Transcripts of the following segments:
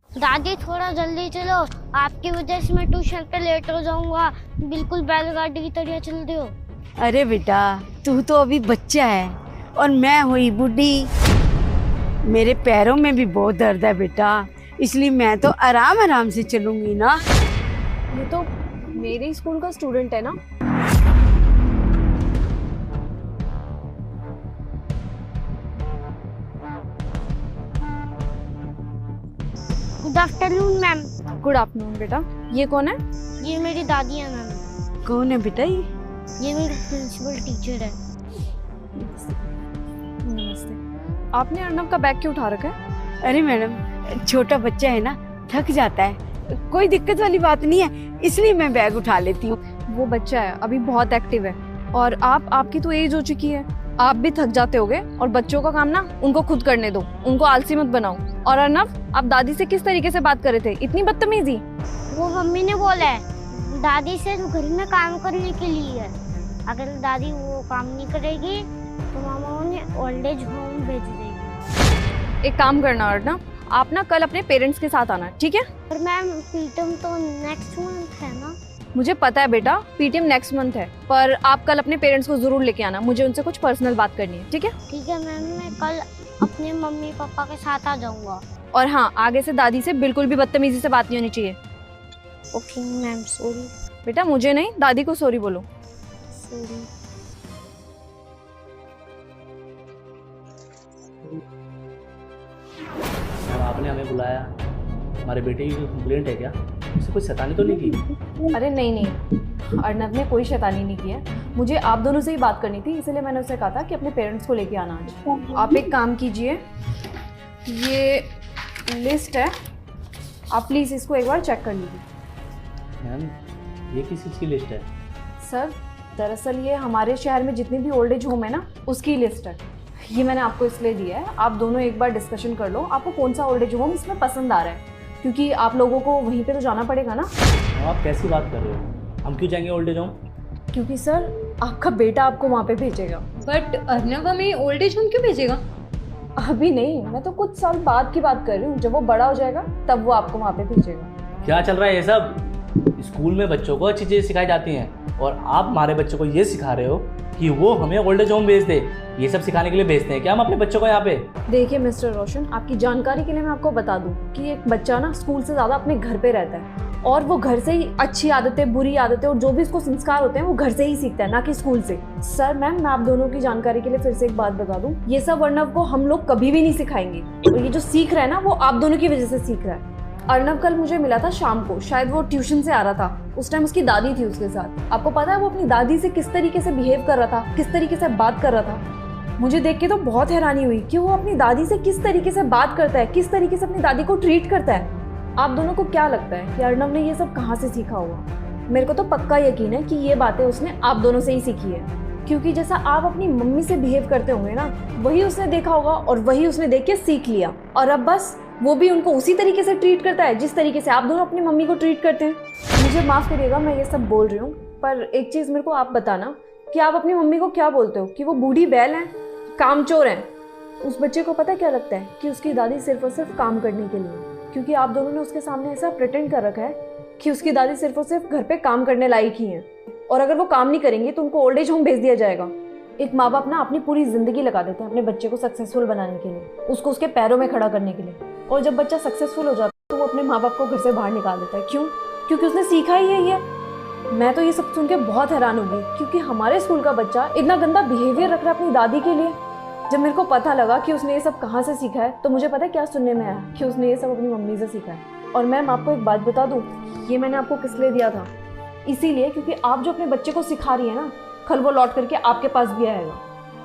दादी थोड़ा जल्दी चलो, आपकी वजह से मैं ट्यूशन पे लेट हो जाऊंगा। बिल्कुल बैलगाड़ी की तरह चल रहे हो। अरे बेटा, तू तो अभी बच्चा है और मैं हुई बूढ़ी। मेरे पैरों में भी बहुत दर्द है बेटा, इसलिए मैं तो आराम आराम से चलूंगी ना। ये तो मेरे स्कूल का स्टूडेंट है ना। Good afternoon ma'am. Good afternoon बेटा। ये कौन है? ये मेरी दादी है मैम। कौन है बेटा ये मेरी प्रिंसिपल टीचर है। नमस्ते। आपने अर्नव का बैग क्यों उठा रखा है? अरे मैडम, छोटा बच्चा है ना, थक जाता है, कोई दिक्कत वाली बात नहीं है, इसलिए मैं बैग उठा लेती हूँ। वो बच्चा है, अभी बहुत एक्टिव है। और आपकी तो एज हो चुकी है, आप भी थक जाते होगे। और बच्चों का काम ना उनको खुद करने दो, उनको आलसी मत बनाओ। और अर्नव, आप दादी से किस तरीके से बात कर रहे थे? इतनी बदतमीजी। वो मम्मी ने बोला है दादी से घर में काम करने के लिए है। अगर दादी वो काम नहीं करेगी तो मामा उन्हें ओल्ड एज होम भेज देगी। एक काम करना अर्नव, आप ना कल अपने पेरेंट्स के साथ आना, ठीक है? और मैम पीटम तो नेक्स्ट मंथ है ना? मुझे पता है बेटा, पीटीएम नेक्स्ट मंथ है, पर आप कल अपने पेरेंट्स को जरूर लेके आना, मुझे उनसे कुछ पर्सनल बात करनी है, ठीक है? ठीक है मैम, मैं कल अपने मम्मी पापा के साथ आ जाऊंगा। और हाँ, आगे से दादी से बिल्कुल भी बदतमीजी से बात नहीं होनी चाहिए। Okay ma'am, sorry. बेटा मुझे नहीं, दादी को सॉरी बोलो। सॉरी। और आपने हमें बुलाया, हमारे बेटे की कंप्लेंट है क्या? उसे कोई शैतानी तो नहीं की? अरे नहीं, अर्नव ने कोई शैतानी नहीं की है। मुझे आप दोनों से ही बात करनी थी, इसलिए मैंने उसे कहा था कि अपने पेरेंट्स को लेके आना आज। आप एक काम कीजिए, ये लिस्ट है, आप प्लीज़ इसको एक बार चेक कर लीजिए। मैम, ये किस चीज़ की लिस्ट है? सर, दरअसल ये हमारे शहर में जितनी भी ओल्ड एज होम है ना, उसकी लिस्ट है। ये मैंने आपको इसलिए दिया है, आप दोनों एक बार डिस्कशन कर लो, आपको कौन सा ओल्ड एज होम इसमें पसंद आ रहा है, क्योंकि आप लोगों को वहीं पे तो जाना पड़ेगा ना। आप कैसी बात कर रहे हो? हम क्यों जाएंगे ओल्ड एज होम? क्योंकि सर, आपका बेटा आपको वहाँ पे भेजेगा। बट अर्नव हमें ओल्ड एज होम क्यों भेजेगा? अभी नहीं, मैं तो कुछ साल बाद की बात कर रही हूँ, जब वो बड़ा हो जाएगा तब वो आपको वहाँ पे भेजेगा। क्या चल रहा है ये सब? स्कूल में बच्चों को अच्छी चीज़ें सिखाई जाती हैं और आप हमारे बच्चों को ये सिखा रहे हो कि वो हमें ओल्ड एज होम भेज दे। ये सब सिखाने के लिए भेजते हैं क्या हम अपने बच्चों को यहाँ पे? देखिए मिस्टर रोशन, आपकी जानकारी के लिए मैं आपको बता दूं कि एक बच्चा ना स्कूल से ज़्यादा अपने घर पे रहता है, और वो घर से ही अच्छी आदतें, बुरी आदतें और जो भी उसको संस्कार होते हैं वो घर से ही सीखता है, ना कि स्कूल से। सर मैम, मैं आप दोनों की जानकारी के लिए फिर से एक बात बता दूं, ये सब अर्नव को हम लोग कभी भी नहीं सिखाएंगे, और ये जो सीख रहा है ना वो आप दोनों की वजह से सीख रहा है। अर्नव कल मुझे मिला था शाम को, शायद वो ट्यूशन से आ रहा था, उस टाइम उसकी दादी थी उसके साथ। आपको पता है वो अपनी दादी से किस तरीके से बिहेव कर रहा था, किस तरीके से बात कर रहा था? मुझे देख के तो बहुत हैरानी हुई कि वो अपनी दादी से किस तरीके से बात करता है, किस तरीके से अपनी दादी को ट्रीट करता है। आप दोनों को क्या लगता है कि अर्नव ने ये सब कहाँ से सीखा होगा? मेरे को तो पक्का यकीन है कि ये बातें उसने आप दोनों से ही सीखी है, क्योंकि जैसा आप अपनी मम्मी से बिहेव करते होंगे ना, वही उसने देखा होगा और वही उसने देख के सीख लिया, और अब बस वो भी उनको उसी तरीके से ट्रीट करता है जिस तरीके से आप दोनों अपनी मम्मी को ट्रीट करते हैं। मुझे माफ़ करिएगा मैं ये सब बोल रही हूँ, पर एक चीज़ मेरे को आप बताना कि आप अपनी मम्मी को क्या बोलते हो? कि वो बूढ़ी बैल हैं, कामचोर हैं? उस बच्चे को पता क्या लगता है कि उसकी दादी सिर्फ और सिर्फ काम करने के लिए, क्योंकि आप दोनों ने उसके सामने ऐसा प्रिटेंड कर रखा है कि उसकी दादी सिर्फ और सिर्फ घर पे काम करने लायक ही हैं, और अगर वो काम नहीं करेंगी तो उनको ओल्ड एज होम भेज दिया जाएगा। एक माँ बाप ना अपनी पूरी जिंदगी लगा देते हैं अपने बच्चे को सक्सेसफुल बनाने के लिए, उसको उसके पैरों में खड़ा करने के लिए, और जब बच्चा सक्सेसफुल हो जाता है तो वो अपने माँ बाप को घर से बाहर निकाल देता है। क्यों? क्योंकि उसने सीखा ही है ये। मैं तो ये सब सुन के बहुत हैरान हो गई, क्योंकि हमारे स्कूल का बच्चा इतना गंदा बिहेवियर रख रहा है अपनी दादी के लिए। जब मेरे को पता लगा कि उसने ये सब कहाँ से सीखा है, तो मुझे पता है क्या सुनने में आया, कि उसने ये सब अपनी मम्मी से सीखा है। और मैम आपको एक बात बता दूँ, ये मैंने आपको किस लिए दिया था? इसीलिए क्योंकि आप जो अपने बच्चे को सिखा रही है ना, कल वो लौट करके आपके पास भी आएगा।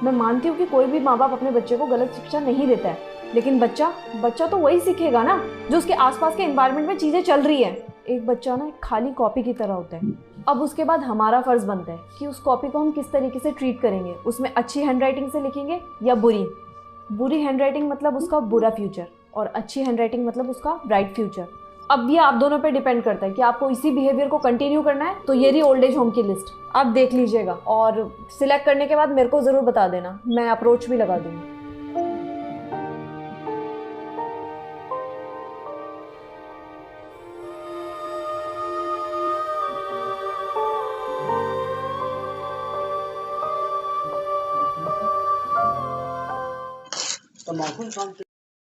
मैं मानती हूँ कि कोई भी माँ बाप अपने बच्चे को गलत शिक्षा नहीं देता है, लेकिन बच्चा तो वही सीखेगा ना जो उसके आसपास के एनवायरनमेंट में चीज़ें चल रही है। एक बच्चा ना एक खाली कॉपी की तरह होता है। अब उसके बाद हमारा फ़र्ज़ बनता है कि उस कॉपी को हम किस तरीके से ट्रीट करेंगे, उसमें अच्छी हैंडराइटिंग से लिखेंगे या बुरी। बुरी हैंडराइटिंग मतलब उसका बुरा फ्यूचर, और अच्छी हैंडराइटिंग मतलब उसका ब्राइट फ्यूचर। अब ये आप दोनों पे डिपेंड करता है कि आपको इसी बिहेवियर को कंटिन्यू करना है। तो ये रही ओल्ड एज होम की लिस्ट, आप देख लीजिएगा, और सिलेक्ट करने के बाद मेरे को ज़रूर बता देना, मैं अप्रोच भी लगा दूँगी। smartphone sound